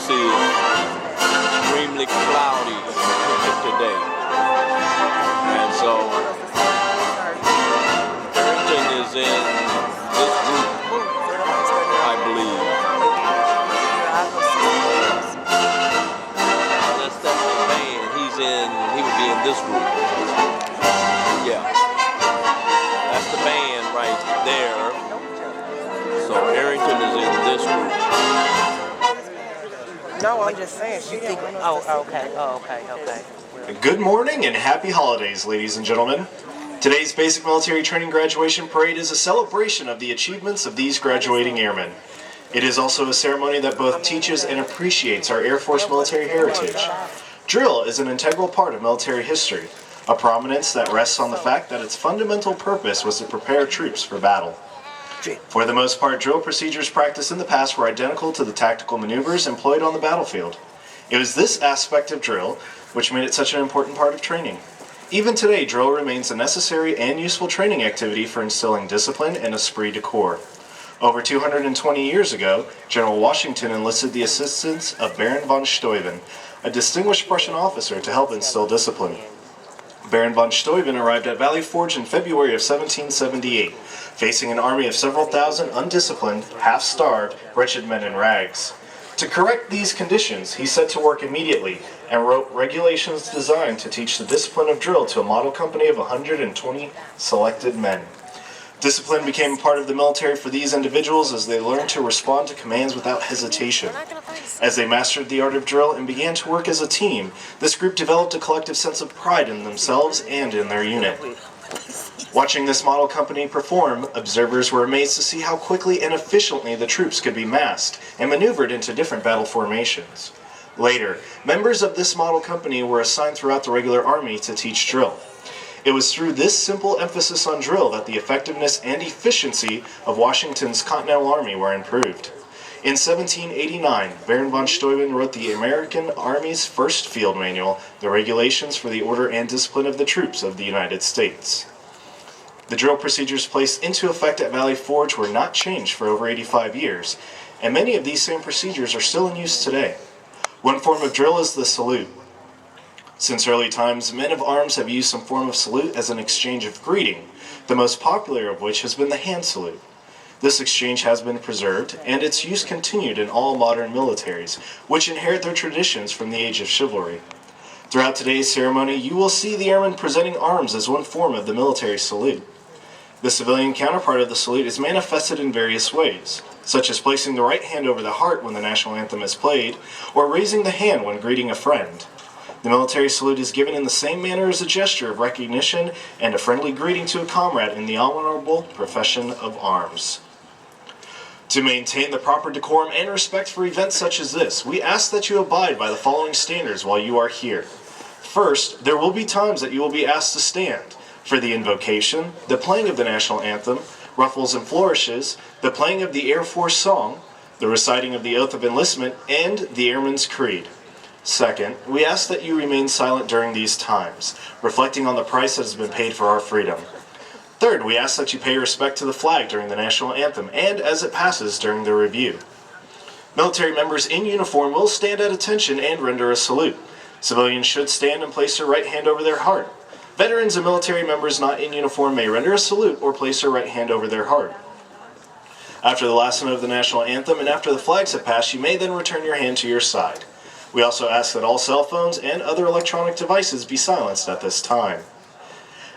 this is extremely cloudy today. And so Harrington is in this group, I believe. That's the band. He would be in this group. Yeah. That's the band right there. So Harrington is in this group. No, I'm just saying. She think. Oh, okay. Good morning and happy holidays, ladies and gentlemen. Today's Basic Military Training Graduation Parade is a celebration of the achievements of these graduating airmen. It is also a ceremony that both teaches and appreciates our Air Force military heritage. Drill is an integral part of military history, a prominence that rests on the fact that its fundamental purpose was to prepare troops for battle. For the most part, drill procedures practiced in the past were identical to the tactical maneuvers employed on the battlefield. It was this aspect of drill which made it such an important part of training. Even today, drill remains a necessary and useful training activity for instilling discipline and esprit de corps. Over 220 years ago, General Washington enlisted the assistance of Baron von Steuben, a distinguished Prussian officer, to help instill discipline. Baron von Steuben arrived at Valley Forge in February of 1778, facing an army of several thousand undisciplined, half-starved, wretched men in rags. To correct these conditions, he set to work immediately and wrote regulations designed to teach the discipline of drill to a model company of 120 selected men. Discipline became a part of the military for these individuals as they learned to respond to commands without hesitation. As they mastered the art of drill and began to work as a team, this group developed a collective sense of pride in themselves and in their unit. Watching this model company perform, observers were amazed to see how quickly and efficiently the troops could be massed and maneuvered into different battle formations. Later, members of this model company were assigned throughout the regular army to teach drill. It was through this simple emphasis on drill that the effectiveness and efficiency of Washington's Continental Army were improved. In 1789, Baron von Steuben wrote the American Army's first field manual, The Regulations for the Order and Discipline of the Troops of the United States. The drill procedures placed into effect at Valley Forge were not changed for over 85 years, and many of these same procedures are still in use today. One form of drill is the salute. Since early times, men of arms have used some form of salute as an exchange of greeting, the most popular of which has been the hand salute. This exchange has been preserved, and its use continued in all modern militaries, which inherit their traditions from the age of chivalry. Throughout today's ceremony, you will see the airmen presenting arms as one form of the military salute. The civilian counterpart of the salute is manifested in various ways, such as placing the right hand over the heart when the national anthem is played, or raising the hand when greeting a friend. The military salute is given in the same manner as a gesture of recognition and a friendly greeting to a comrade in the honorable profession of arms. To maintain the proper decorum and respect for events such as this, we ask that you abide by the following standards while you are here. First, there will be times that you will be asked to stand for the invocation, the playing of the national anthem, ruffles and flourishes, the playing of the Airforce song, the reciting of the oath of enlistment, and the Airman's Creed. Second, we ask that you remain silent during these times, reflecting on the price that has been paid for our freedom. Third, we ask that you pay respect to the flag during the national anthem and as it passes during the review. Military members in uniform will stand at attention and render a salute. Civilians should stand and place their right hand over their heart. Veterans and military members not in uniform may render a salute or place their right hand over their heart. After the last note of the national anthem and after the flags have passed, you may then return your hand to your side. We also ask that all cell phones and other electronic devices be silenced at this time.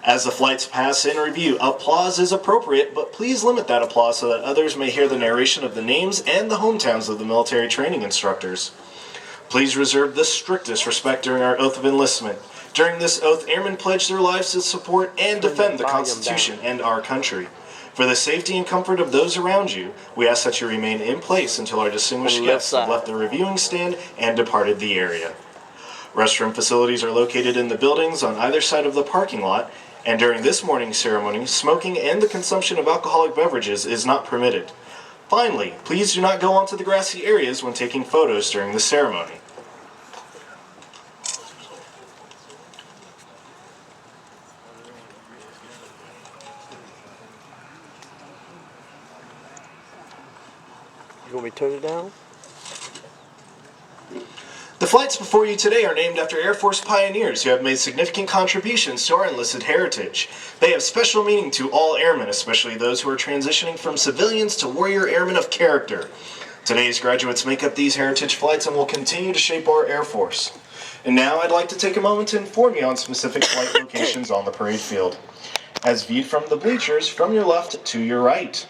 As the flights pass in review, applause is appropriate, but please limit that applause so that others may hear the narration of the names and the hometowns of the military training instructors. Please reserve the strictest respect during our oath of enlistment. During this oath, airmen pledge their lives to support and defend the Constitution and our country. For the safety and comfort of those around you, we ask that you remain in place until our distinguished guests have left the reviewing stand and departed the area. Restroom facilities are located in the buildings on either side of the parking lot, and during this morning's ceremony, smoking and the consumption of alcoholic beverages is not permitted. Finally, please do not go onto the grassy areas when taking photos during the ceremony. You want me to turn it down? The flights before you today are named after Air Force pioneers who have made significant contributions to our enlisted heritage. They have special meaning to all airmen, especially those who are transitioning from civilians to warrior airmen of character. Today's graduates make up these heritage flights and will continue to shape our Air Force. And now I'd like to take a moment to inform you on specific flight locations on the parade field, as viewed from the bleachers from your left to your right.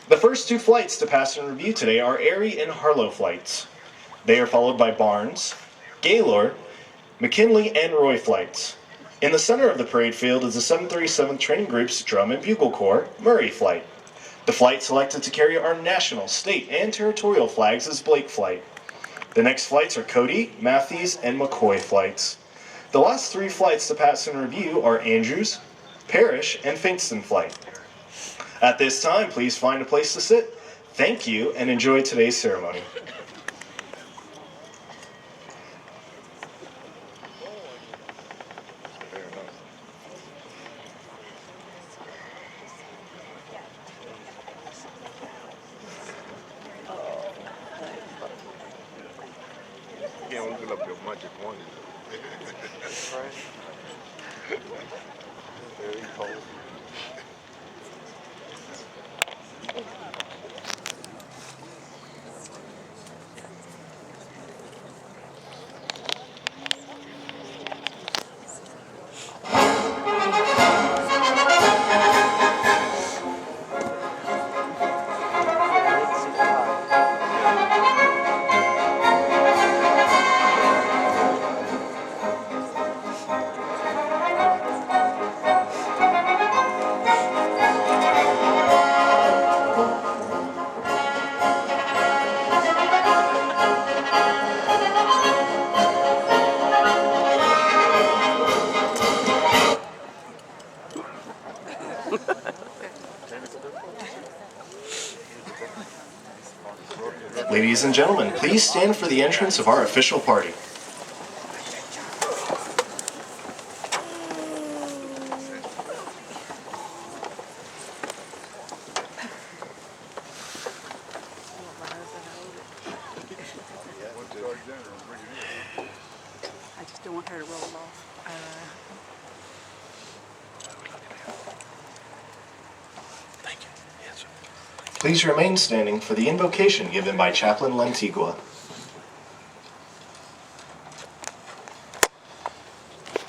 The first two flights to pass in review today are Erie and Harlow flights. They are followed by Barnes, Gaylord, McKinley, and Roy flights. In the center of the parade field is the 737th Training Group's Drum and Bugle Corps Murray flight. The flight selected to carry our national, state, and territorial flags is Blake flight. The next flights are Cody, Matthews, and McCoy flights. The last three flights to pass in review are Andrews, Parrish, and Finkston flight. At this time, please find a place to sit. Thank you, and enjoy today's ceremony. Can't look up your much at one. Very cold. Ladies and gentlemen, please stand for the entrance of our official party. I just don't want her to roll off. Please remain standing for the invocation given by Chaplain Lantigua.